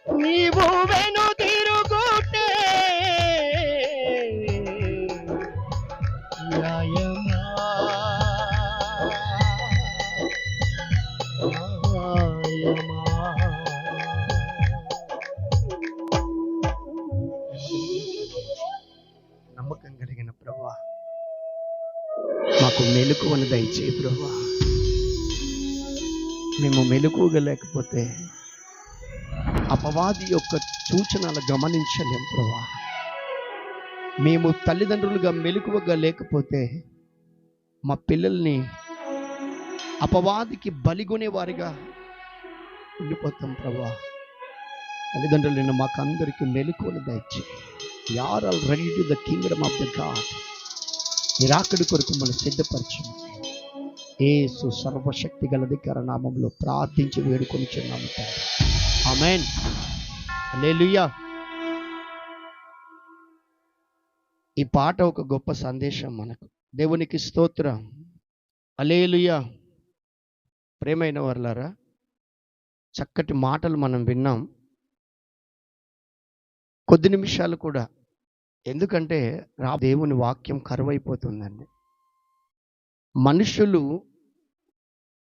నీవు వెను తిరుగుటే న్యాయమా న్యాయమా. నమ్మకం కలిగిన ప్రభువా, మాకు మెలకువను దయచేయి ప్రభువా. మేము మెలకువగలేకపోతే అపవాది యొక్క సూచనలు గమనించలేం ప్రభువా. మేము తల్లిదండ్రులుగా మెలకువగా లేకపోతే మా పిల్లల్ని అపవాదికి బలిగొనే వారిగా ఉండిపోతాం ప్రభువా. తల్లిదండ్రులైన మాకు అందరికీ మెలకువను దయచేయి. You are all ready to the kingdom of the God. మీరు అక్కడి కొరకు మనం సిద్ధపరచము. యేసు సర్వశక్తి గల దిగ్గర నామంలో ప్రార్థించి వేడుకొనిచున్నాము తండ్రి. ఆమేన్. హల్లెలూయా. ఈ పాట ఒక గొప్ప సందేశం మనకు. దేవునికి స్తోత్రం. హల్లెలూయా. ప్రేమైన వారలారా, చక్కటి మాటలు మనం విన్నాం. కొద్ది నిమిషాలు కూడా, ఎందుకంటే దేవుని వాక్యం కరువైపోతుందండి. మనుషులు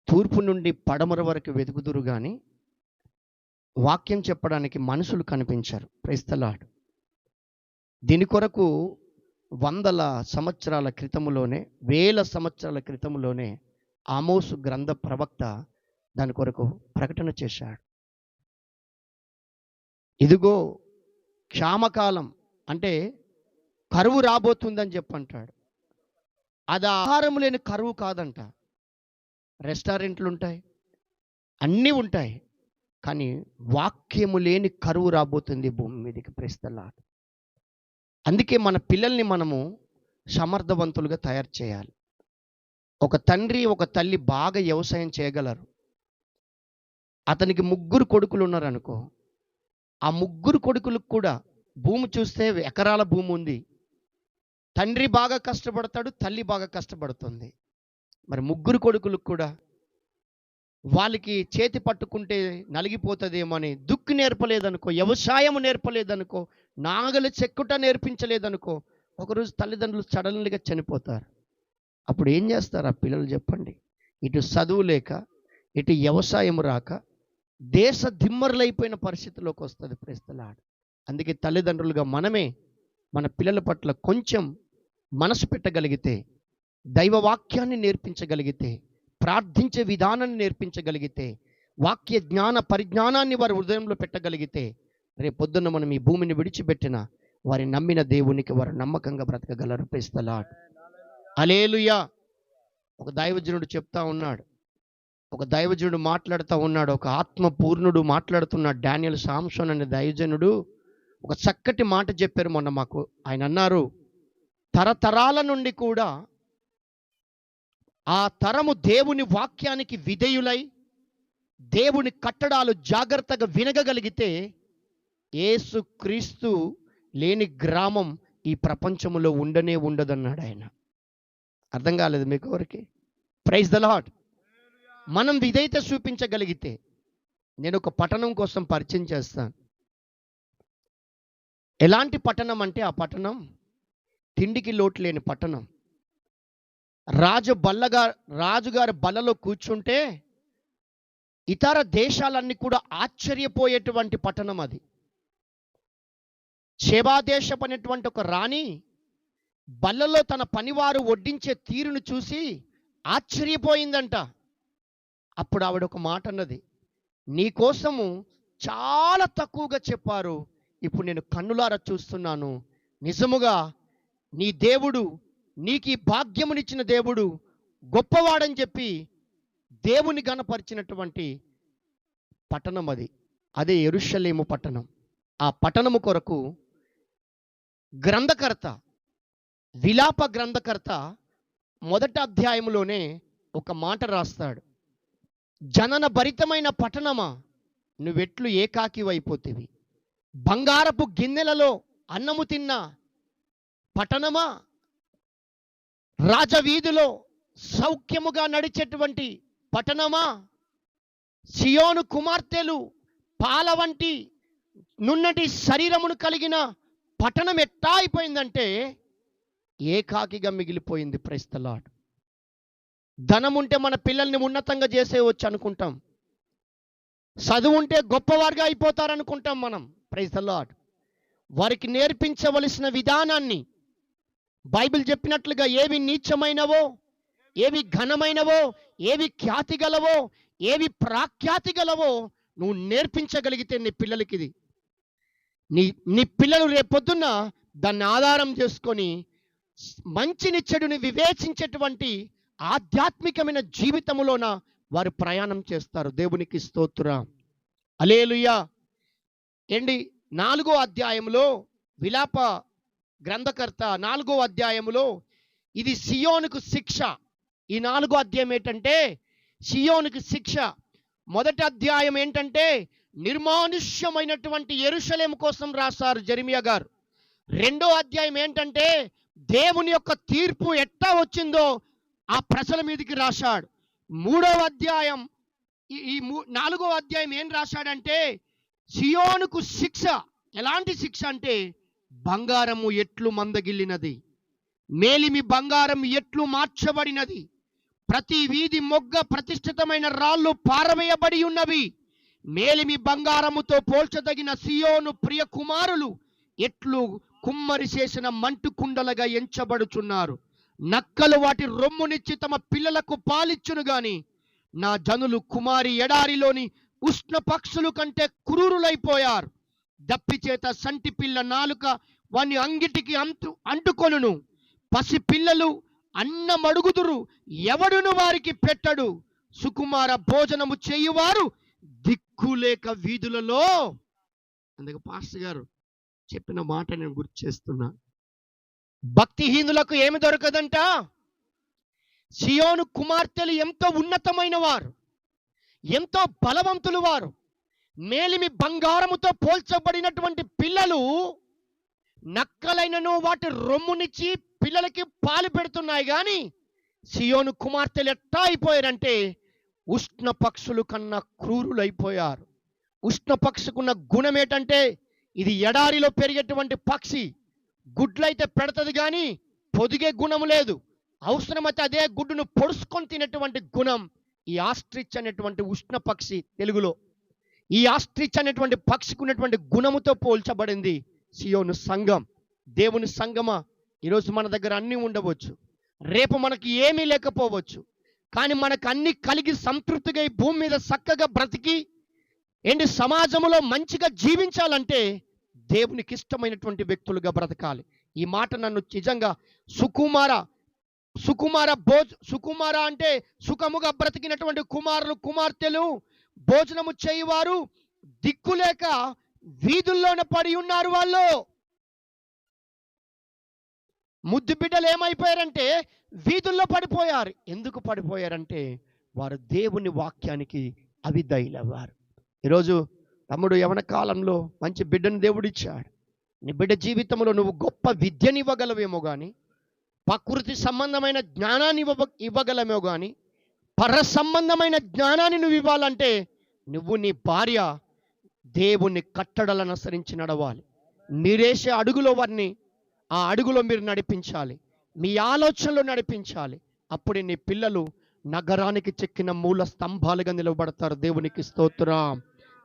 తూర్పు నుండి పడమర వరకు వెతుకుదురు కానీ వాక్యం చెప్పడానికి మనుషులు కనిపించారు. Praise the Lord. దీని కొరకు వందల సంవత్సరాల క్రితములోనే, వేల సంవత్సరాల క్రితములోనే ఆమోసు గ్రంథ ప్రవక్త దాని కొరకు ప్రకటన చేశాడు. ఇదిగో క్షామకాలం అంటే కరువు రాబోతుందని చెప్పంటాడు. అది ఆహారం లేని కరువు కాదంట. రెస్టారెంట్లు ఉంటాయి, అన్నీ ఉంటాయి, కానీ వాక్యము లేని కరువు రాబోతుంది భూమి మీదకి. Praise the Lord. అందుకే మన పిల్లల్ని మనము సమర్థవంతులుగా తయారు చేయాలి. ఒక తండ్రి ఒక తల్లి బాగా వ్యవసాయం చేయగలరు. అతనికి 3 కొడుకులు ఉన్నారనుకో, ఆ 3 కొడుకులకు కూడా భూమి చూస్తే ఎకరాల భూమి ఉంది. తండ్రి బాగా కష్టపడతాడు, తల్లి బాగా కష్టపడుతుంది. మరి 3 కొడుకులకు కూడా వాళ్ళకి చేతి పట్టుకుంటే నలిగిపోతుందేమో అని దుక్కు నేర్పలేదనుకో, వ్యవసాయం నేర్పలేదనుకో, నాగలి చెక్కుట నేర్పించలేదనుకో, ఒకరోజు తల్లిదండ్రులు సడన్లీగా చనిపోతారు. అప్పుడు ఏం చేస్తారు ఆ పిల్లలు చెప్పండి? ఇటు చదువు లేక, ఇటు వ్యవసాయం రాక దేశ దిమ్మరులైపోయిన పరిస్థితిలోకి వస్తుంది. Praise the Lord. అందుకే తల్లిదండ్రులుగా మనమే మన పిల్లల పట్ల కొంచెం మనసు పెట్టగలిగితే, దైవ వాక్యాన్ని నేర్పించగలిగితే, ప్రార్థించే విధానాన్ని నేర్పించగలిగితే, వాక్య జ్ఞాన పరిజ్ఞానాన్ని వారి హృదయంలో పెట్టగలిగితే, రేపొద్దున మనం ఈ భూమిని విడిచిపెట్టిన వారి నమ్మిన దేవునికి వారు నమ్మకంగా బ్రతకగలరు. Praise the Lord. హల్లెలూయా. ఒక దైవజనుడు చెప్తా ఉన్నాడు, ఒక దైవజనుడు మాట్లాడుతూ ఉన్నాడు, ఒక ఆత్మ పూర్ణుడు మాట్లాడుతున్నాడు. డానియల్ సాంసన్ అనే దైవజనుడు ఒక చక్కటి మాట చెప్పారు మొన్న మాకు. ఆయన అన్నారు, తరతరాల నుండి కూడా ఆ తరము దేవుని వాక్యానికి విధేయులై దేవుని కట్టడాలు జాగ్రత్తగా వినగలిగితే యేసు క్రీస్తు లేని గ్రామం ఈ ప్రపంచంలో ఉండనే ఉండదన్నాడు ఆయన. అర్థం కాలేదు మీకు ఎవరికి? Praise the Lord. మనం విధేయత చూపించగలిగితే, నేను ఒక పట్టణం కోసం పరిచయం చేస్తాను. ఎలాంటి పట్టణం అంటే ఆ పట్టణం తిండికి లోటు లేని పట్టణం. రాజుగారి బల్లలో కూర్చుంటే ఇతర దేశాలన్నీ కూడా ఆశ్చర్యపోయేటువంటి పట్టణం అది. శేబాదేశపు అనేటువంటి ఒక రాణి బల్లలో తన పనివారు వడ్డించే తీరును చూసి ఆశ్చర్యపోయిందంట. అప్పుడు ఆవిడ ఒక మాట అన్నది, నీ కోసము చాలా తక్కువగా చెప్పారు, ఇప్పుడు నేను కన్నులారా చూస్తున్నాను. నిజముగా నీ దేవుడు, నీకు ఈ భాగ్యమునిచ్చిన దేవుడు గొప్పవాడని చెప్పి దేవుని గణపరిచినటువంటి పట్టణం అది. అదే యెరూషలేము పట్టణం. ఆ పట్టణము కొరకు గ్రంథకర్త, విలాప గ్రంథకర్త మొదటి అధ్యాయంలోనే ఒక మాట రాస్తాడు. జనన భరితమైన పట్టణమా, నువ్వెట్లు ఏకాకివైపోతివి. బంగారపు గిన్నెలలో అన్నము తిన్న పట్టణమా, రాజవీధిలో సౌఖ్యముగా నడిచేటువంటి పట్టణమా, సియోను కుమార్తెలు పాల వంటి నున్నటి శరీరమును కలిగిన పట్టణం ఎట్టా అయిపోయిందంటే ఏకాకిగా మిగిలిపోయింది. Praise the Lord. ధనం ఉంటే మన పిల్లల్ని ఉన్నతంగా చేసేయవచ్చు అనుకుంటాం, చదువు ఉంటే గొప్పవారుగా అయిపోతారనుకుంటాం మనం. Praise the Lord. వారికి నేర్పించవలసిన విధానాన్ని బైబిల్ చెప్పినట్లుగా ఏవి నీచమైనవో, ఏవి ఘనమైనవో, ఏవి ఖ్యాతి గలవో, ఏవి ప్రాఖ్యాతి గలవో నువ్వు నేర్పించగలిగితే నీ పిల్లలకి ఇది నీ పిల్లలు రేపొద్దున్న దాన్ని ఆధారం చేసుకొని మంచిని చెడుని వివేచించేటువంటి ఆధ్యాత్మికమైన జీవితములోన వారు ప్రయాణం చేస్తారు. దేవునికి స్తోత్రం. హల్లెలూయా. ఏండి 4వ అధ్యాయంలో విలాప గ్రంథకర్త 4వ అధ్యాయంలో ఇది సియోనుకు శిక్ష. ఈ 4వ అధ్యాయం ఏంటంటే సియోనుకు శిక్ష. మొదటి అధ్యాయం ఏంటంటే నిర్మానుష్యమైనటువంటి యెరూషలేము కోసం రాశారు జెరెమియా గారు. 2వ అధ్యాయం ఏంటంటే దేవుని యొక్క తీర్పు ఎట్టా వచ్చిందో ఆ ప్రజల మీదకి రాశాడు. 3వ అధ్యాయం 4వ అధ్యాయం ఏం రాశాడంటే సియోనుకు శిక్ష. ఎలాంటి శిక్ష అంటే బంగారము ఎట్లు మందగిల్లినది, మేలిమి బంగారం ఎట్లు మార్చబడినది, ప్రతి వీధి మొగ్గ ప్రతిష్ఠితమైన రాళ్ళు పారవేయబడి ఉన్నవి, మేలిమి బంగారముతో పోల్చదగిన సియోను ప్రియ కుమారులు ఎట్లు కుమ్మరి చేసిన మంటు కుండలుగా ఎంచబడుచున్నారు, నక్కలు వాటి రొమ్మునిచ్చి తమ పిల్లలకు పాలిచ్చును గాని నా జనులు కుమారి ఎడారిలోని ఉష్ణ పక్షులు కంటే క్రూరులైపోయారు. దప్పిచేత సంటి పిల్ల నాలుక వాని అంగిటికి అంటుకొనును, పసి పిల్లలు అన్నమడుగుదురు, ఎవడును వారికి పెట్టడు, సుకుమార భోజనము చేయువారు దిక్కులేక వీధులలో. అందుకే పాస్టర్ గారు చెప్పిన మాట నేను గుర్తు చేస్తున్నా. భక్తిహీనులకు ఏమి దొరకదంట? సియోను కుమార్తెలు ఎంతో ఉన్నతమైన వారు, ఎంతో బలవంతులు వారు, మేలిమి బంగారముతో పోల్చబడినటువంటి పిల్లలు నక్కలైనను వాటి రొమ్మునిచ్చి పిల్లలకి పాలు పెడుతున్నాయి. కానీ సియోను కుమార్తెలు ఎట్టా అయిపోయారంటే ఉష్ణ పక్షులు కన్నా క్రూరులైపోయారు. ఉష్ణ పక్షుకున్న గుణం ఏంటంటే ఇది ఎడారిలో పెరిగేటువంటి పక్షి, గుడ్లైతే పెడతది కానీ పొదిగే గుణం లేదు. అవసరమైతే అదే గుడ్డును పొడుచుకొని తినేటువంటి గుణం ఈ ఆస్ట్రిచ్ అనేటువంటి ఉష్ణ పక్షి. తెలుగులో ఈ ఆస్ట్రిచ్ అనేటువంటి పక్షికి ఉన్నటువంటి గుణముతో పోల్చబడింది సియోను సంఘం. దేవుని సంఘమా, ఈరోజు మన దగ్గర అన్నీ ఉండవచ్చు, రేపు మనకి ఏమీ లేకపోవచ్చు, కానీ మనకు అన్ని కలిగి సంతృప్తిగా ఈ భూమి మీద చక్కగా బ్రతికి సమాజంలో మంచిగా జీవించాలంటే దేవునికి ఇష్టమైనటువంటి వ్యక్తులుగా బ్రతకాలి. ఈ మాట నన్ను నిజంగా సుకుమార అంటే సుఖముగా బ్రతికినటువంటి కుమారులు కుమార్తెలు భోజనము చేయువారు దిక్కులేక వీధుల్లోనే పడి ఉన్నారు. వాళ్ళు ముద్దు బిడ్డలు ఏమైపోయారంటే వీధుల్లో పడిపోయారు. ఎందుకు పడిపోయారంటే వారు దేవుని వాక్యానికి అవిధేయులయ్యారు. ఈరోజు తమ్ముడు యవన కాలంలో మంచి బిడ్డను దేవుడు ఇచ్చాడు. నీ బిడ్డ జీవితంలో నువ్వు గొప్ప విద్యని ఇవ్వగలవేమో కానీ, ప్రకృతి సంబంధమైన జ్ఞానాన్ని ఇవ్వగలమేమో కానీ, పర సంబంధమైన జ్ఞానాన్ని నువ్వు ఇవ్వాలంటే నువ్వు నీ భార్య దేవుని కట్టడలను అనుసరించి నడవాలి. మీరేసే అడుగులో వారిని ఆ అడుగులో మీరు నడిపించాలి, మీ ఆలోచనలో నడిపించాలి. అప్పుడే నీ పిల్లలు నగరానికి చెక్కిన మూల స్తంభాలుగా నిలబడతారు. దేవునికి స్తోత్రం.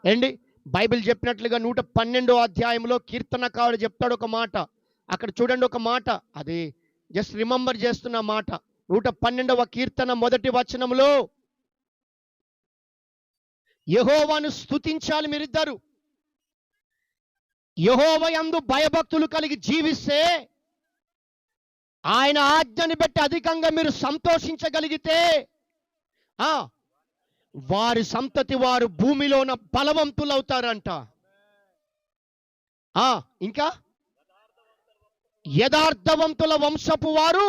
ఏండి బైబిల్ చెప్పినట్లుగా 112వ అధ్యాయంలో కీర్తనకారుడు చెప్తాడు ఒక మాట. అక్కడ చూడండి ఒక మాట, అది జస్ట్ రిమెంబర్ చేస్తున్న మాట. 112వ కీర్తన మొదటి వచనంలో యెహోవాను స్తుతించాలి మీరిద్దరు. యెహోవా యందు భయభక్తులు కలిగి జీవిస్తే, ఆయన ఆజ్ఞని బట్టి అధికంగా మీరు సంతోషించగలిగితే వారి సంతతి వారు భూమిలోన బలవంతులవుతారంట. ఇంకా యథార్థవంతుల వంశపు వారు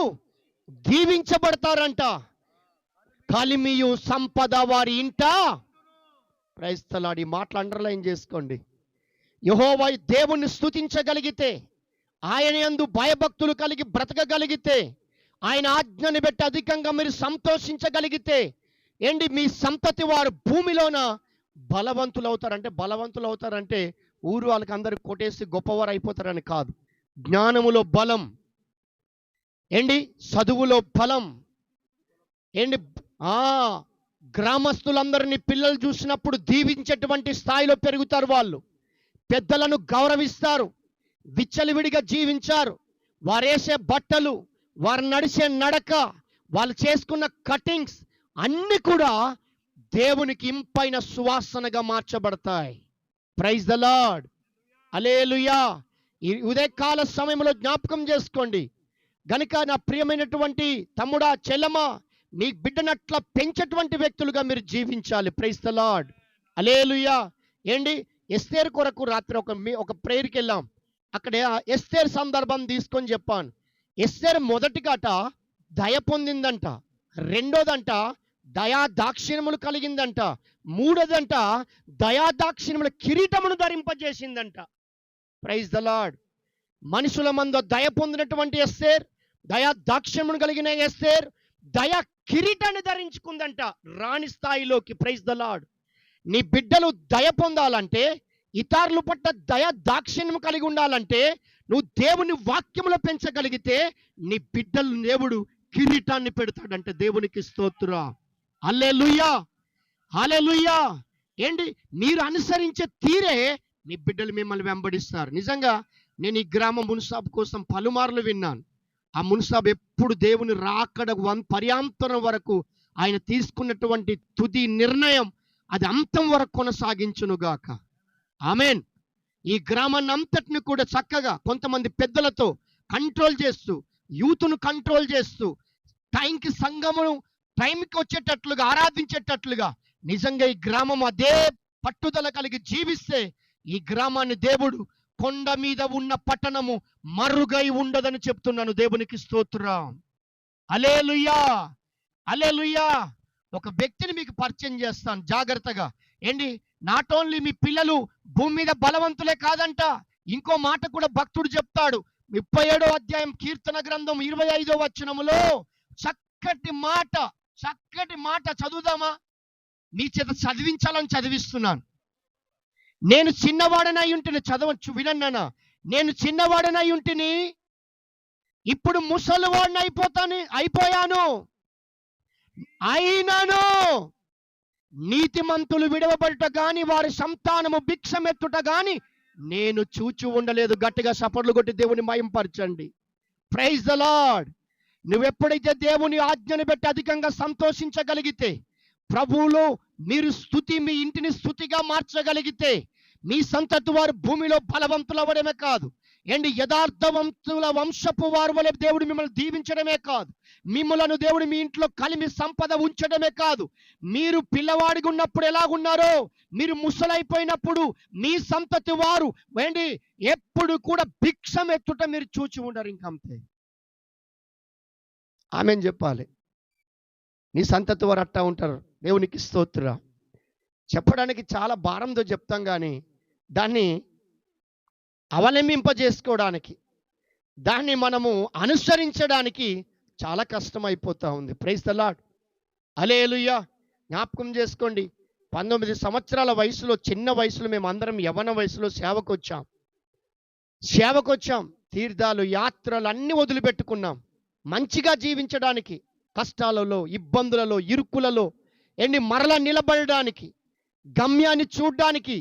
దీవించబడతారంట. కలిమియు సంపద వారి ఇంట. క్రైస్తలాడి మాటలు అండర్లైన్ చేసుకోండి. యెహోవా దేవుణ్ణి స్తుతించగలిగితే, ఆయన యందు భయభక్తులు కలిగి బ్రతకగలిగితే, ఆయన ఆజ్ఞని బట్టి అధికంగా మీరు సంతోషించగలిగితే మీ సంతతి వారు భూమిలోన బలవంతులు అవుతారంటే ఊరు వాళ్ళకి అందరు కొట్టేసి గొప్పవారు అయిపోతారని కాదు. జ్ఞానములో బలం, ఏంటి చదువులో బలం, ఏంటి ఆ గ్రామస్తులందరినీ పిల్లలు చూసినప్పుడు దీవించేటువంటి స్థాయిలో పెరుగుతారు. వాళ్ళు పెద్దలను గౌరవిస్తారు, విచ్చలవిడిగా జీవించారు. వారేసే బట్టలు, వారు నడిచే నడక, వాళ్ళు చేసుకున్న కటింగ్స్ అన్ని కూడా దేవునికి ఇంపైన సువాసనగా మార్చబడతాయి. ప్రైజ్ ద లార్డ్, హల్లెలూయా. ఈ ఉదయకాల సమయంలో జ్ఞాపకం చేసుకోండి గనుక నా ప్రియమైనటువంటి తమ్ముడా, చెల్లమా, మీ బిడ్డనట్ల పెంచేటువంటి వ్యక్తులుగా మీరు జీవించాలి. Praise the Lord, hallelujah. ఏంటి ఎస్తేరు కొరకు రాత్రి ఒక ప్రేయర్కి వెళ్ళాం. అక్కడ ఎస్తేరు సందర్భం తీసుకొని చెప్పాను. ఎస్తేరు మొదటిగాట దయ పొందిందంట, రెండోదంట దయా దాక్షిణ్యములు కలిగిందంట, మూడోదంట దయా దాక్షిణ్యముల కిరీటమును ధరింపజేసిందంట. Praise the Lord. మనుషుల మందు దయ పొందినటువంటి ఎస్తేర్, దయా దాక్షిణ్యమును కలిగిన ఎస్తేర్ దయా కిరీటాన్ని ధరించుకుందంట రాణి స్థాయిలోకి. Praise the Lord. నీ బిడ్డలు దయ పొందాలంటే, ఇతరుల పట్ల దయ దాక్షిణ్యం కలిగి ఉండాలంటే, నువ్వు దేవుని వాక్యములో పెంచగలిగితే నీ బిడ్డలు దేవుడు కిరీటాన్ని పెడతాడంటే. దేవునికి స్తోత్రం, హల్లెలూయా, హల్లెలూయా. ఏంటి మీరు అనుసరించే తీరే మీ బిడ్డలు మిమ్మల్ని వెంబడిస్తారు. నిజంగా నేను ఈ గ్రామ మున్సాబ్ కోసం పలుమార్లు విన్నాను. ఆ మున్సాబ్ ఎప్పుడు దేవుని రాకడ పర్యాంతరం వరకు ఆయన తీసుకున్నటువంటి తుది నిర్ణయం అది అంతం వరకు కొనసాగించునుగాక. ఆమెన్. ఈ గ్రామాన్ని అంతటిని కూడా చక్కగా కొంతమంది పెద్దలతో కంట్రోల్ చేస్తూ, యూత్ను కంట్రోల్ చేస్తూ, టైంకి సంఘమును టైంకి వచ్చేటట్లుగా ఆరాధించేటట్లుగా నిజంగా ఈ గ్రామం అదే పట్టుదల కలిగి జీవిస్తే ఈ గ్రామాన్ని దేవుడు కొండ మీద ఉన్న పట్టణము మరుగై ఉండదని చెప్తున్నాను. దేవునికి స్తోత్రం, హల్లెలూయా, హల్లెలూయా. ఒక వ్యక్తిని మీకు పరిచయం చేస్తాను జాగ్రత్తగా. ఏంటి నాట్ ఓన్లీ మీ పిల్లలు భూమి మీద బలవంతులే కాదంట, ఇంకో మాట కూడా భక్తుడు చెప్తాడు. 37వ అధ్యాయం కీర్తన గ్రంథం 25వ వచనములో చక్కటి మాట చదువుదామా? మీ చేత చదివించాలని చదివిస్తున్నాను. నేను చిన్నవాడనై ఉంటిని, చదవచ్చు వినన్నా. నేను చిన్నవాడనై ఉంటిని, ఇప్పుడు ముసలివాడిని అయిపోయాను. అయినను నీతిమంతులు విడవబడుట గాని వారి సంతానము భిక్షమెత్తుట గాని నేను చూచి ఉండలేదు. గట్టిగా చప్పట్లు కొట్టి దేవుని మహింపరచండి. Praise the Lord. నువ్వెప్పుడైతే దేవుని ఆజ్ఞను బట్టి అధికంగా సంతోషించగలిగితే, ప్రభువులో మీరు మీ ఇంటిని స్తుతిగా మార్చగలిగితే, మీ సంతతి వారు భూమిలో బలవంతులవ్వడమే కాదు, యథార్థవంతుల వంశపు వారు వలె దేవుడు మిమ్మల్ని దీవించడమే కాదు, మిమ్మలను దేవుడు మీ ఇంట్లో కలిమి సంపద ఉంచడమే కాదు, మీరు పిల్లవాడిగా ఉన్నప్పుడు ఎలాగున్నారో మీరు ముసలైపోయినప్పుడు మీ సంతతి వారు ఎప్పుడు కూడా భిక్షం ఎత్తుట మీరు చూచి ఉండరు. ఇంకంతే. ఆమెన్ చెప్పాలి. నీ సంతతి వారు అట్టా ఉంటారు. దేవునికి స్తోత్రం. చెప్పడానికి చాలా భారంతో చెప్తాం, కానీ దాన్ని అవలంబింపజేసుకోవడానికి, దాన్ని మనము అనుసరించడానికి చాలా కష్టమైపోతూ ఉంది. ప్రైజ్ ద లార్డ్, హల్లెలూయా. జ్ఞాపకం చేసుకోండి, 19 సంవత్సరాల వయసులో, చిన్న వయసులో మేము అందరం యవ్వన వయసులో సేవకొచ్చాం. తీర్థాలు, యాత్రలు అన్నీ వదిలిపెట్టుకున్నాం మంచిగా జీవించడానికి. కష్టాలలో, ఇబ్బందులలో, ఇరుకులలో మరలా నిలబడడానికి, గమ్యాన్ని చూడడానికి,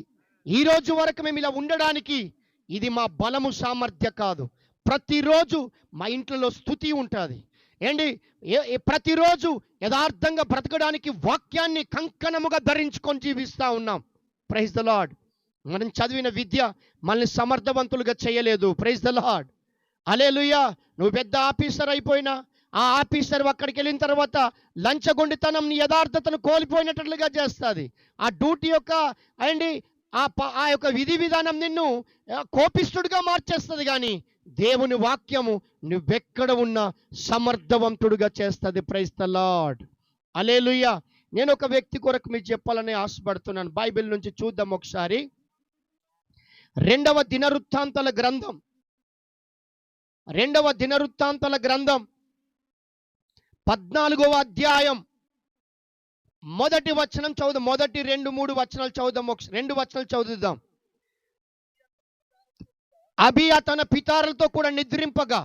ఈ రోజు వరకు మేము ఇలా ఉండడానికి ఇది మా బలము సామర్థ్య కాదు. ప్రతిరోజు మా ఇంట్లో స్తుతి ఉంటుంది. ప్రతిరోజు యథార్థంగా బ్రతకడానికి వాక్యాన్ని కంకణముగా ధరించుకొని జీవిస్తూ ఉన్నాం. Praise the Lord. మనం చదివిన విద్య మనల్ని సమర్థవంతులుగా చేయలేదు. ప్రైజ్ ద లార్డ్, హల్లెలూయా. నువ్వు పెద్ద ఆఫీసర్ అయిపోయినా, ఆ ఆఫీసర్ అక్కడికి వెళ్ళిన తర్వాత లంచగొండితనం నీ యథార్థతను కోల్పోయినట్లుగా చేస్తుంది. ఆ డ్యూటీ యొక్క ఆ యొక్క విధి విధానం నిన్ను కోపిస్తుడిగా మార్చేస్తుంది. కానీ దేవుని వాక్యము నువ్వెక్కడ ఉన్నా సమర్థవంతుడిగా చేస్తుంది. ప్రైజ్ ద లార్డ్, హల్లెలూయా. నేను ఒక వ్యక్తి కొరకు మీకు చెప్పాలని ఆశపడుతున్నాను. బైబిల్ నుంచి చూద్దాం ఒకసారి. 2వ దినవృత్తాంతాల గ్రంథం 14వ అధ్యాయం మొదటి వచనం చదువుదాం. మొదటి 2-3 వచనాలు చదువుదాం. 2 వచనాలు చదువుదాం. అబియా తన పితారులతో కూడా నిద్రింపగా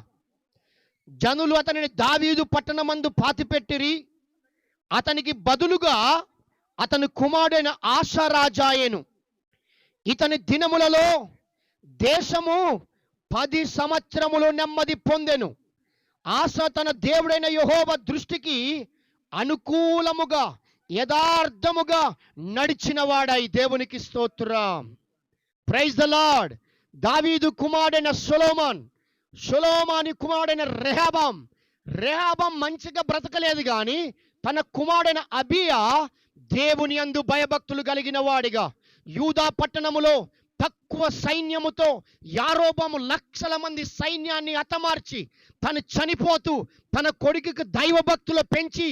జనులు అతనిని దావీదు పట్టణమందు పాతిపెట్టిరి. అతనికి బదులుగా అతని కుమారుడైన ఆశారాజాయెను. ఇతని దినములలో దేశము 10 సంవత్సరములు నెమ్మది పొందెను. ఆశ తన దేవుడైన యెహోవా దృష్టికి అనుకూలముగా యథార్థముగా నడిచిన వాడై, దేవునికి స్తోత్రం. Praise the Lord. దావీదు కుమారుడైన సొలొమోను కుమారుడైన రెహబాం మంచిగా బ్రతకలేదు, కానీ తన కుమారుడైన అబియా దేవుని యందు భయభక్తులు కలిగిన వాడిగా యూదా పట్టణములో తక్కువ సైన్యముతో యారోబాము లక్షల మంది సైన్యాన్ని హతమార్చి తను చనిపోతూ తన కొడుకుకి దైవభక్తులు పెంచి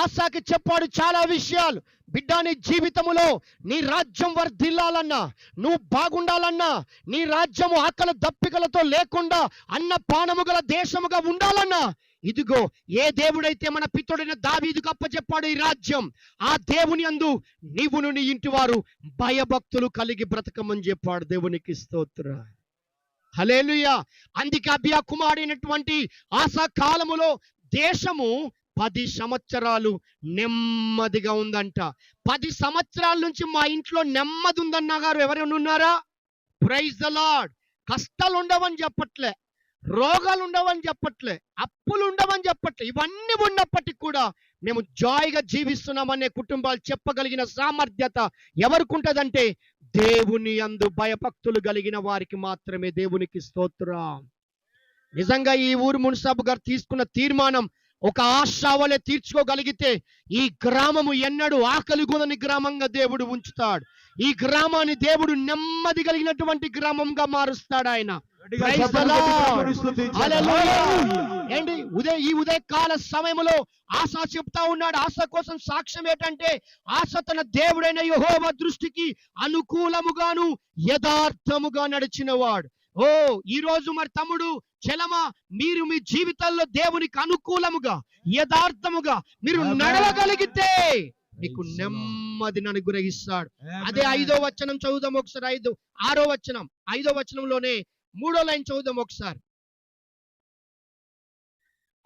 ఆశాకి చెప్పాడు చాలా విషయాలు. బిడ్డ, నీ జీవితములో నీ రాజ్యం వర్ధిల్లాలన్నా, నువ్వు బాగుండాలన్నా, నీ రాజ్యము ఆకలి దప్పికలతో లేకుండా అన్న పానము గల దేశముగా ఉండాలన్నా, ఇదిగో ఏ దేవుడైతే మన పితరుడైన దావీదుకు అప్పచెప్పాడు ఈ రాజ్యం, ఆ దేవుని యందు నీవును నీ ఇంటి వారు భయభక్తులు కలిగి బ్రతకమని చెప్పాడు. దేవునికి స్తోత్రం. హల్లెలూయా. అందుకే అబియా కుమారుడైనటువంటి ఆసా కాలములో దేశము 10 సంవత్సరాలు నెమ్మదిగా ఉందంట. 10 సంవత్సరాల నుంచి మా ఇంట్లో నెమ్మది ఉందన్నా గారు ఎవరైనా ఉన్నారా? Praise the Lord. కష్టాలు ఉండవని చెప్పట్లే, రోగాలు ఉండవని చెప్పట్లే, అప్పులు ఉండవని చెప్పట్లే. ఇవన్నీ ఉన్నప్పటికీ కూడా మేము జాయిగా జీవిస్తున్నామనే కుటుంబాలు చెప్పగలిగిన సామర్థ్యత ఎవరికి ఉంటుందంటే దేవుని యందు భయభక్తులు కలిగిన వారికి మాత్రమే. దేవునికి స్తోత్రం. నిజంగా ఈ ఊరు మున్సిపల్ గారు తీసుకున్న తీర్మానం ఒక ఆశావలే తీర్చుకోగలిగితే ఈ గ్రామము ఎన్నడూ ఆకలి గొనని గ్రామంగా దేవుడు ఉంచుతాడు. ఈ గ్రామాన్ని దేవుడు నెమ్మది కలిగినటువంటి గ్రామంగా మారుస్తాడు ఆయన. ఏంటి ఈ ఉదయకాల సమయంలో ఆశ చెప్తా ఉన్నాడు. ఆశ కోసం సాక్ష్యం ఏంటంటే ఆశ తన దేవుడైన యెహోవా దృష్టికి అనుకూలముగాను యథార్థముగా నడిచినవాడు. ఈ రోజు మరి తమ్ముడు చెలమా, మీరు మీ జీవితాల్లో దేవునికి అనుకూలముగా యథార్థముగా మీరు నడవగలిగితే మీకు నెమ్మదిని అనుగ్రహిస్తాడు. అదే 5వ వచనం చదువుదాం ఒకసారి. 6వ వచనం, 5వ వచనంలోనే 3వ లైన్ చదువుదాం ఒకసారి.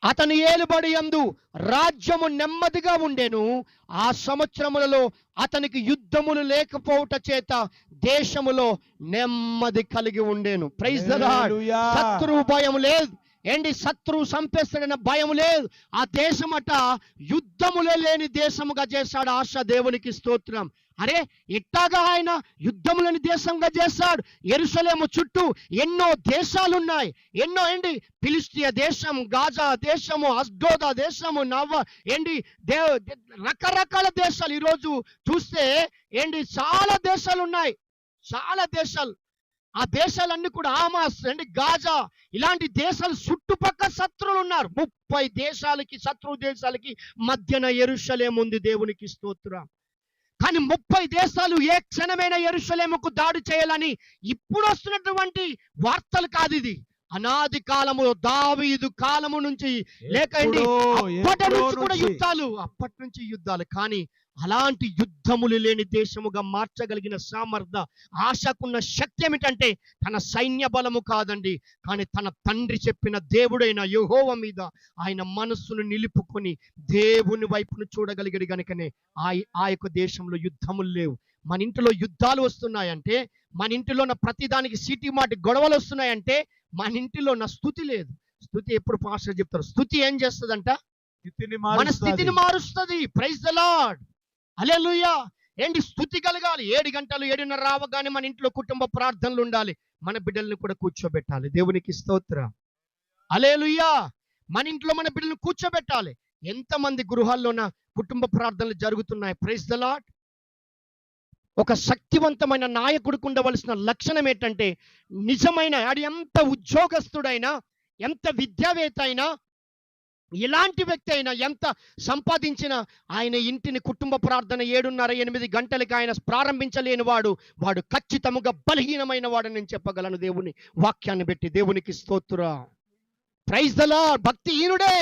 అతని ఏలుబడి యందు రాజ్యము నెమ్మదిగా ఉండెను. ఆ సంవత్సరములలో అతనికి యుద్ధములు లేకపోవుట చేత దేశములో నెమ్మది కలిగి ఉండేను. Praise the Lord. శత్రువు భయం లేదు. శత్రువు సంపేస్తాడన్న భయం లేదు. ఆ దేశమట యుద్ధములే లేని దేశముగా చేశాడు ఆశ. దేవునికి స్తోత్రం. అరే, ఎట్టాగా ఆయన యుద్ధములని దేశంగా చేశాడు? యెరూషలేము చుట్టూ ఎన్నో దేశాలు ఉన్నాయి. ఎన్నో ఫిలిష్టియా దేశం, గాజా దేశము, అష్డోద దేశము, రకరకాల దేశాలు ఈరోజు చూస్తే చాలా దేశాలు ఉన్నాయి. చాలా దేశాలు. ఆ దేశాలన్నీ కూడా ఆమాస్, గాజా, ఇలాంటి దేశాలు చుట్టుపక్కల శత్రువులు ఉన్నారు. 30 దేశాలకి, శత్రు దేశాలకి మధ్యన యెరూషలేము ఉంది. దేవునికి స్తోత్రం. కానీ 30 దేశాలు ఏ క్షణమైన యెరూషలేముకు దాడి చేయాలని ఇప్పుడు వస్తున్నటువంటి వార్తలు కాదు. ఇది అనాది కాలము, దావీదు కాలము నుంచి అప్పటి నుంచి కూడా అప్పటి నుంచి యుద్ధాలు. కానీ అలాంటి యుద్ధములు లేని దేశముగా మార్చగలిగిన సామర్థ్య ఆశకున్న శక్తి ఏమిటంటే తన సైన్య బలము కాదండి, కానీ తన తండ్రి చెప్పిన దేవుడైన యెహోవా మీద ఆయన మనస్సును నిలుపుకొని దేవుని వైపును చూడగలిగాడు. కనుకనే ఆ యొక్క దేశంలో యుద్ధములు లేవు. మన ఇంటిలో యుద్ధాలు వస్తున్నాయంటే, మన ఇంటిలో ఉన్న ప్రతిదానికి సీటీ మాటి గొడవలు వస్తున్నాయంటే మన ఇంటిలో నా స్థుతి లేదు. స్థుతి ఎప్పుడు పాస్టర్ చెప్తారు, స్థుతి ఏం చేస్తుందంట? మన స్థితిని మారుస్తుంది. Praise the Lord. హల్లెలూయా. స్థుతి కలగాలి. 7 గంటలు 7:30 రావగానే మన ఇంట్లో కుటుంబ ప్రార్థనలు ఉండాలి. మన బిడ్డల్ని కూడా కూర్చోబెట్టాలి. దేవునికి స్తోత్రం. హల్లెలూయా. మన ఇంట్లో మన బిడ్డలను కూర్చోబెట్టాలి. ఎంతమంది గృహాల్లోన కుటుంబ ప్రార్థనలు జరుగుతున్నాయి? Praise the Lord. ఒక శక్తివంతమైన నాయకుడికి ఉండవలసిన లక్షణం ఏంటంటే నిజమైన, ఎంత ఉద్యోగస్తుడైనా, ఎంత విద్యావేత్త అయినా, ఎలాంటి వ్యక్తి అయినా, ఎంత సంపాదించినా ఆయన ఇంటిని కుటుంబ ప్రార్థన 7:30-8 గంటలకి ఆయన ప్రారంభించలేని వాడు ఖచ్చితంగా బలహీనమైన వాడని నేను చెప్పగలను దేవుని వాక్యాన్ని బట్టి. దేవునికి స్తోత్రం. Praise the Lord. భక్తిహీనుడే.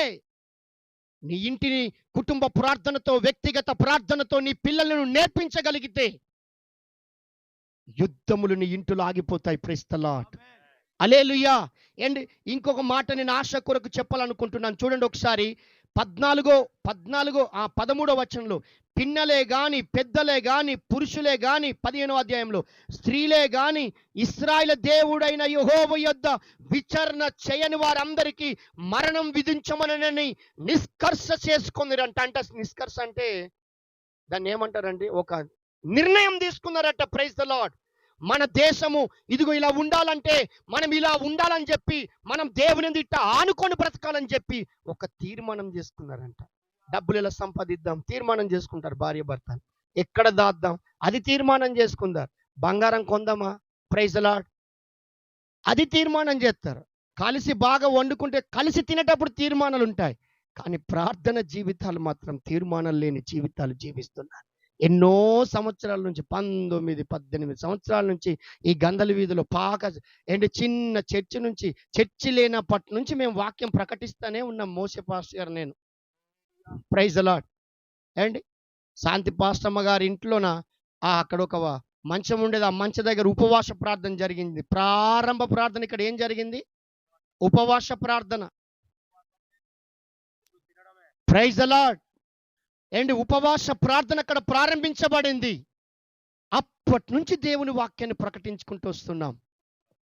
నీ ఇంటిని కుటుంబ ప్రార్థనతో, వ్యక్తిగత ప్రార్థనతో నీ పిల్లలను నేర్పించగలిగితే యుద్ధములు నీ ఇంటిలో ఆగిపోతాయి. Praise the Lord. Hallelujah. And ఇంకొక మాట నేను ఆశ కొరకు చెప్పాలనుకుంటున్నాను. చూడండి ఒకసారి 13వ వచనంలో, పిన్నలే గాని, పెద్దలే గాని, పురుషులే గాని, 15వ అధ్యాయంలో స్త్రీలే గాని, ఇశ్రాయేలు దేవుడైన యెహోవా యొద్ద విచారణ చేయని వారందరికీ మరణం విధించమనని నిష్కర్ష చేసుకుందిరంట. అంటే నిష్కర్ష అంటే దాన్ని ఏమంటారండి? ఒక నిర్ణయం తీసుకున్నారట. Praise the lord. మన దేశము ఇదిగో ఇలా ఉండాలంటే మనం ఇలా ఉండాలని చెప్పి, మనం దేవుని ఇట్ట ఆనుకొని బ్రతకాలని చెప్పి ఒక తీర్మానం చేసుకున్నారంట. డబ్బులు ఎలా సంపాదిద్దాం తీర్మానం చేసుకుంటారు భార్య భర్తలు. ఎక్కడ దాద్దాం అది తీర్మానం చేసుకుంటారు. బంగారం కొందామా? Praise the Lord. అది తీర్మానం చేస్తారు. కలిసి బాగా వండుకుంటే కలిసి తినేటప్పుడు తీర్మానాలు ఉంటాయి. కానీ ప్రార్థన జీవితాలు మాత్రం తీర్మానాలు లేని జీవితాలు జీవిస్తున్నారు. ఎన్నో సంవత్సరాల నుంచి 19, 18 సంవత్సరాల నుంచి ఈ గంధల వీధిలో చిన్న చర్చి నుంచి, చర్చి లేనప్పటి నుంచి మేము వాక్యం ప్రకటిస్తూనే ఉన్నాం. మోసే పాస్టర్ గారు, నేను. Praise the Lord. And Shanti పాస్టమ్మ గారి ఇంట్లోన అక్కడ ఒక మంచం ఉండేది. ఆ మంచం దగ్గర ఉపవాస ప్రార్థన జరిగింది. ప్రారంభ ప్రార్థన ఇక్కడ ఏం జరిగింది? ఉపవాస ప్రార్థన. Praise the Lord. అండ్ ఉపవాస ప్రార్థన అక్కడ ప్రారంభించబడింది. అప్పటి నుంచి దేవుని వాక్యాన్ని ప్రకటించుకుంటూ వస్తున్నాం.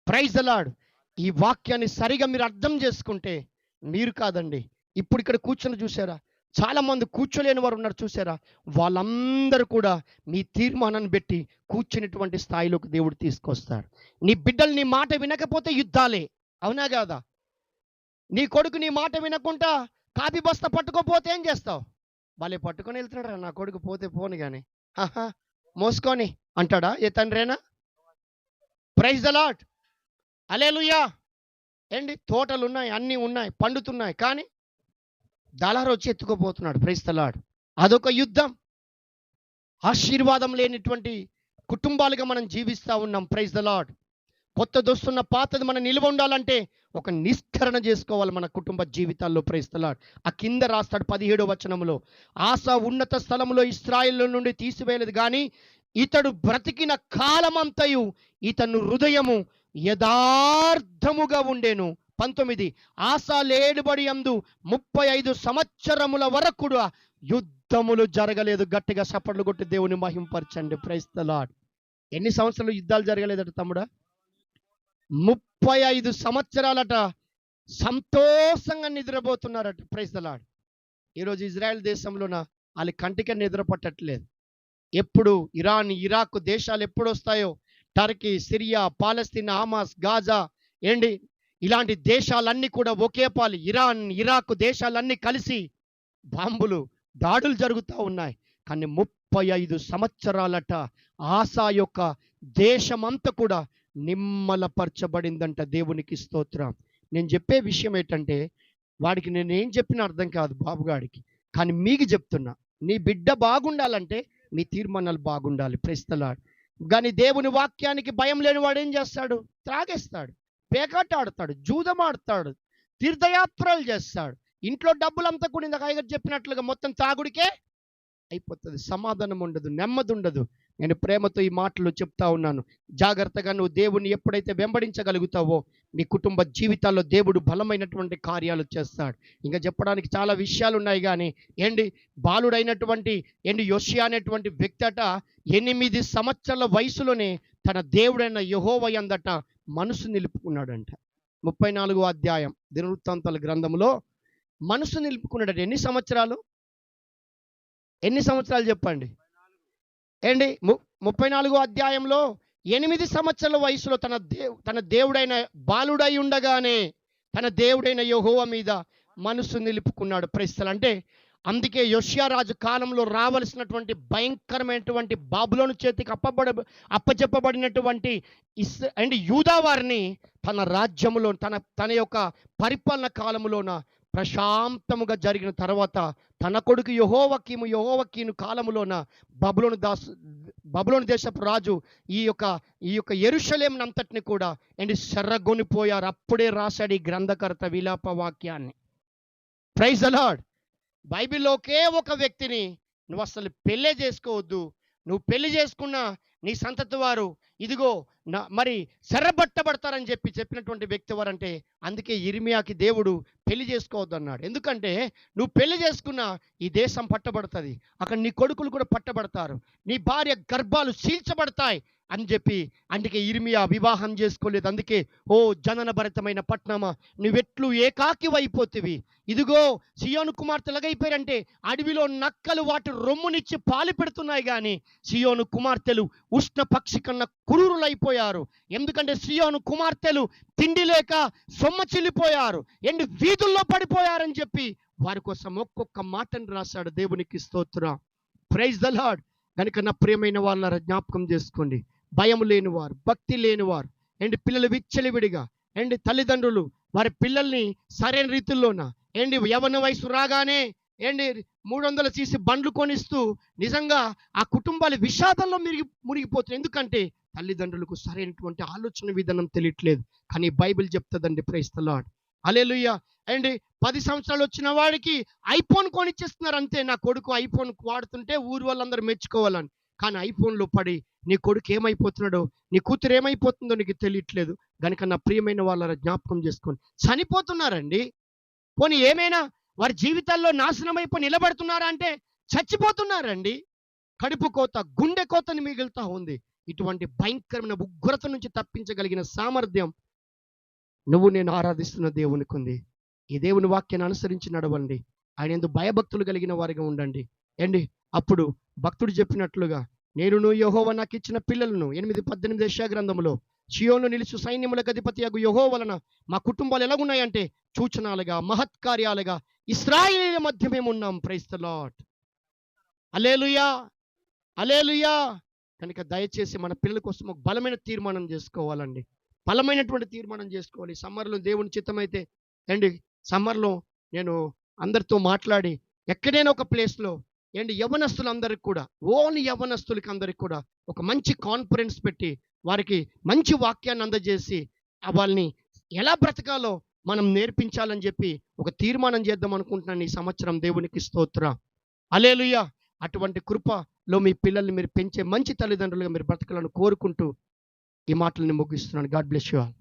Praise the Lord. ఈ వాక్యాన్ని సరిగా మీరు అర్థం చేసుకుంటే, మీరు కాదండి, ఇప్పుడు ఇక్కడ కూర్చొని చూసారా, చాలా మంది కూర్చోలేని వారు ఉన్నారు చూసారా, వాళ్ళందరూ కూడా మీ తీర్మానాన్ని బట్టి కూర్చునేటువంటి స్థాయిలోకి దేవుడు తీసుకొస్తాడు. నీ బిడ్డలు నీ మాట వినకపోతే యుద్ధాలే, అవునా కాదా? నీ కొడుకు నీ మాట వినకుండా కాపీ బస్తా పట్టుకోపోతే ఏం చేస్తావు? వాళ్ళే పట్టుకొని వెళ్తున్నాడు, నా కొడుకు పోతే పోను కానీ మోసుకొని అంటాడా ఏ తండ్రేనా? Praise the Lord. హల్లెలూయా. ఏంటి, తోటలు ఉన్నాయి, అన్నీ ఉన్నాయి, పండుతున్నాయి, కానీ దళారు వచ్చి ఎత్తుకోపోతున్నాడు. Praise the lord. అదొక యుద్ధం. ఆశీర్వాదం లేనిటువంటి కుటుంబాలుగా మనం జీవిస్తూ ఉన్నాం. Praise the Lord. కొత్త దొస్తున్న పాతది మన నిలువ ఉండాలంటే ఒక నిష్కరణ చేసుకోవాలి మన కుటుంబ జీవితాల్లో. Praise the Lord. ఆ కింద రాస్తాడు 17వ వచనంలో, ఆస ఉన్నత స్థలంలో ఇశ్రాయేలు నుండి తీసివేయలేదు కానీ ఇతడు బ్రతికిన కాలమంతయు ఇతను హృదయము యథార్థముగా ఉండేను. 19, ఆస లేడుబడి యందు 35 సంవత్సరముల వరకు కూడా యుద్ధములు జరగలేదు. గట్టిగా చప్పట్లు కొట్టి దేవుని మహింపరచండి. Praise the lord. ఎన్ని సంవత్సరాలు యుద్ధాలు జరగలేదట తమ్ముడా? 35 సంవత్సరాలట సంతోషంగా నిద్రపోతున్నారట. Praise the Lord. ఈరోజు ఇజ్రాయెల్ దేశంలోన వాళ్ళ కంటికి నిద్ర పట్టట్లేదు. ఎప్పుడు ఇరాన్, ఇరాక్ దేశాలు ఎప్పుడు వస్తాయో, టర్కీ, సిరియా, పాలస్తీనా, హమాస్, గాజా, ఇలాంటి దేశాలన్నీ కూడా ఒకే పాలి, ఇరాన్, ఇరాక్ దేశాలన్నీ కలిసి బాంబులు దాడులు జరుగుతూ ఉన్నాయి. కానీ 35 సంవత్సరాలట ఆసా యొక్క దేశమంతా కూడా నిమ్మలపరచబడిందంట. దేవునికి స్తోత్రం. నేను చెప్పే విషయం ఏంటంటే, వాడికి నేనేం చెప్పినా అర్థం కాదు బాబుగాడికి, కానీ మీకు చెప్తున్నా, నీ బిడ్డ బాగుండాలంటే మీ తీర్మానాలు బాగుండాలి. Praise the Lord. కానీ దేవుని వాక్యానికి భయం లేని వాడు ఏం చేస్తాడు? త్రాగేస్తాడు, పేకాట ఆడతాడు, జూదం ఆడతాడు, తీర్థయాత్రలు చేస్తాడు. ఇంట్లో డబ్బులంతా కూడా ఇందాక అయ్యగారు చెప్పినట్లుగా మొత్తం తాగుడికే అయిపోతుంది. సమాధానం ఉండదు, నెమ్మది ఉండదు. నేను ప్రేమతో ఈ మాటలు చెప్తా ఉన్నాను. జాగ్రత్తగా నువ్వు దేవుణ్ణి ఎప్పుడైతే వెంబడించగలుగుతావో నీ కుటుంబ జీవితాల్లో దేవుడు బలమైనటువంటి కార్యాలు చేస్తాడు. ఇంకా చెప్పడానికి చాలా విషయాలు ఉన్నాయి, కానీ బాలుడైనటువంటి యోషియా అనేటువంటి వ్యక్తి అట 8 సంవత్సరాల వయసులోనే తన దేవుడైన యెహోవా యందట మనసు నిలుపుకున్నాడంట. 34వ అధ్యాయం దినవృత్తాంతాల గ్రంథంలో మనసు నిలుపుకున్నాడట. ఎన్ని సంవత్సరాలు చెప్పండి? 34వ అధ్యాయంలో 8 సంవత్సరాల వయసులో తన దేవుడైన బాలుడై ఉండగానే తన దేవుడైన యెహోవా మీద మనసు నిలుపుకున్నాడు. ప్రైస్తలు. అంటే అందుకే యోషియా రాజు కాలంలో రావలసినటువంటి భయంకరమైనటువంటి బాబులోను చేతికి అప్పచెప్పబడినటువంటి యూదా వారిని తన రాజ్యములో తన యొక్క పరిపాలన కాలంలోన ప్రశాంతముగా జరిగిన తర్వాత తన కొడుకు యెహోవాకీను కాలములోన బబులోను దేశపు రాజు ఈ యొక్క యెరూషలేమును అంతటిని కూడా చెర్రగొనిపోయారు. అప్పుడే రాశాడు ఈ గ్రంథకర్త విలాప వాక్యాన్ని. Praise the Lord. బైబిల్లో ఒకే ఒక వ్యక్తిని నువ్వు అసలు పెళ్ళే చేసుకోవద్దు, నువ్వు పెళ్లి చేసుకున్న నీ సంతతి వారు ఇదిగో మరి శరబట్టబడతారని చెప్పినటువంటి వ్యక్తి ఎవరంటే, అందుకే ఇర్మియాకి దేవుడు పెళ్లి చేసుకోవద్దు అన్నాడు. ఎందుకంటే నువ్వు పెళ్లి చేసుకున్న ఈ దేశం పట్టబడుతుంది, అక్కడ నీ కొడుకులు కూడా పట్టబడతారు, నీ భార్య గర్భాలు చీల్చబడతాయి అని చెప్పి. అందుకే ఇర్మియా వివాహం చేసుకోలేదు. అందుకే ఓ జనన భరితమైన పట్టణమా, నువ్వెట్లు ఏకాకి అయిపోతివి. ఇదిగో సియోను కుమార్తె ఎలాగైపోయారంటే, అడవిలో నక్కలు వాటి రొమ్మునిచ్చి పాలు పెడుతున్నాయి, కానీ సియోను కుమార్తెలు ఉష్ణ పక్షి కన్నా కురూరులైపోయారు. ఎందుకంటే సియోను కుమార్తెలు తిండి లేక సొమ్మ చిల్లిపోయారు, ఎండి వీధుల్లో పడిపోయారని చెప్పి వారి కోసం ఒక్కొక్క మాటను రాశాడు. దేవునికి స్తోత్రం, ప్రైజ్ ద లార్డ్. కనుక నా ప్రియమైన వాళ్ళ జ్ఞాపకం చేసుకోండి, భయం లేనివారు, భక్తి లేనివారు, అండ్ పిల్లలు విచ్చలివిడిగా, అండ్ తల్లిదండ్రులు వారి పిల్లల్ని సరైన రీతిలోన, అండ్ యవ్వన వయసు రాగానే ఏంటి 300 సీసీ బండ్లు కొనిస్తూ నిజంగా ఆ కుటుంబాలు విషాదంలో మునిగిపోతుంది. ఎందుకంటే తల్లిదండ్రులకు సరైనటువంటి ఆలోచన విధానం తెలియట్లేదు. కానీ బైబిల్ చెప్తుందండి, praise the Lord, hallelujah. And 10 సంవత్సరాలు వచ్చిన వాడికి ఐఫోన్ కొనిచ్చేస్తున్నారు అంతే. నా కొడుకు ఐఫోన్ వాడుతుంటే ఊరు వాళ్ళందరూ మెచ్చుకోవాలని. కానీ ఐఫోన్లో పడి నీ కొడుకు ఏమైపోతున్నాడో, నీ కూతురు ఏమైపోతుందో నీకు తెలియట్లేదు. కనుక నా ప్రియమైన వాళ్ళ జ్ఞాపకం చేసుకోండి, చనిపోతున్నారండి. పోనీ ఏమైనా వారి జీవితాల్లో నాశనం అయిపోయి నిలబడుతున్నారా అంటే చచ్చిపోతున్నారండి. కడుపు కోత, గుండె కోతని మిగులుతా ఉంది. ఇటువంటి భయంకరమైన ఉగ్రత నుంచి తప్పించగలిగిన సామర్థ్యం నువ్వు నేను ఆరాధిస్తున్న దేవునికి ఉంది. ఈ దేవుని వాక్యాన్ని అనుసరించి నడవండి, ఆయన యందు భయభక్తులు కలిగిన వారిగా ఉండండి. ఏండి అప్పుడు భక్తుడు చెప్పినట్లుగా, నేను యెహోవా నాకు ఇచ్చిన పిల్లలను 8:18 యెషయా గ్రంథంలో, సియోనులో నిలుచు సైన్యములకు అధిపతియగు యెహోవా వలన మా కుటుంబాలు ఎలాగున్నాయంటే సూచనలుగా, మహత్కార్యాలుగా ఇశ్రాయేలీయుల మధ్య మేము ఉన్నాం. ప్రైజ్ ద లార్డ్, హల్లెలూయా, హల్లెలూయా. కనుక దయచేసి మన పిల్లల కోసం ఒక బలమైన తీర్మానం చేసుకోవాలండి, బలమైనటువంటి తీర్మానం చేసుకోవాలి. సమ్మర్లో దేవుని చిత్తమైతే అండి, సమ్మర్లో నేను అందరితో మాట్లాడి ఎక్కడైనా ఒక ప్లేస్లో ఏంటి యవ్వనస్తులందరికీ కూడా, ఓన్లీ యవ్వనస్తులకి అందరికి కూడా ఒక మంచి కాన్ఫరెన్స్ పెట్టి వారికి మంచి వాక్యాన్ని అందజేసి వాళ్ళని ఎలా బ్రతకాలో మనం నేర్పించాలని చెప్పి ఒక తీర్మానం చేద్దాం అనుకుంటున్నాను ఈ సంవత్సరం. దేవునికి స్తోత్రం, హల్లెలూయా. అటువంటి కృపలో మీ పిల్లల్ని మీరు పెంచే మంచి తల్లిదండ్రులుగా మీరు బ్రతకాలని కోరుకుంటూ ఈ మాటలను ముగిస్తున్నాను. God bless you all.